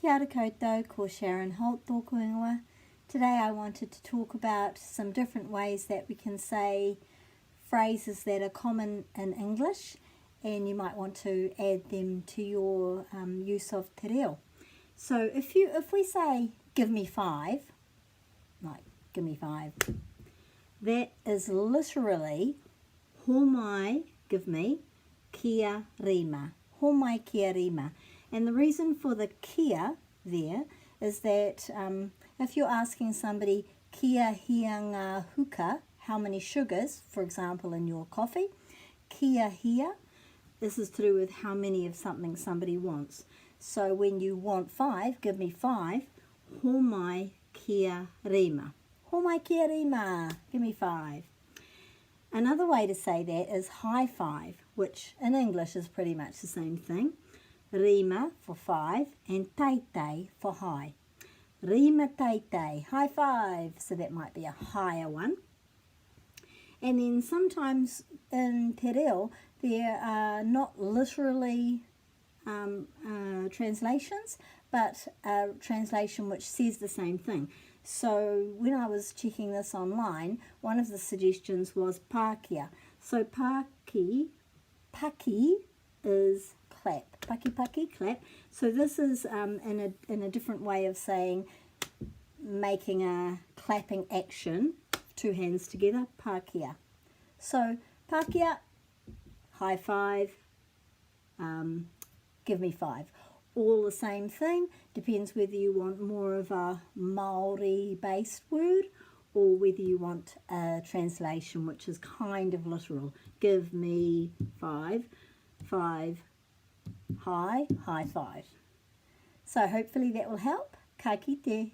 Kia ora koutou, ko Sharon Holt tōku ingoa. Today I wanted to talk about some different ways that we can say phrases that are common in English, and you might want to add them to your use of te reo. So if we say give me five, like give me five, that is literally homai, give me, kia rima, homai kia rima. And the reason for the kia there is that if you're asking somebody kia hia ngā huka, how many sugars, for example, in your coffee, kia hia, this is to do with how many of something somebody wants. So when you want five, give me five, homai kia rima. Homai kia rima, give me five. Another way to say that is high five, which in English is pretty much the same thing. Rima for five and taitei for high. Rima taitei, high five, so that might be a higher one. And then sometimes in te reo there are not literally translations, but a translation which says the same thing. So when I was checking this online, one of the suggestions was pākia. So paki is clap. Paki, clap. So this is in a different way of saying making a clapping action, two hands together, pākia. So pākia, high five, give me five. All the same thing, depends whether you want more of a Māori based word or whether you want a translation which is kind of literal. Give me five, five, high five. So hopefully that will help. Ka kite.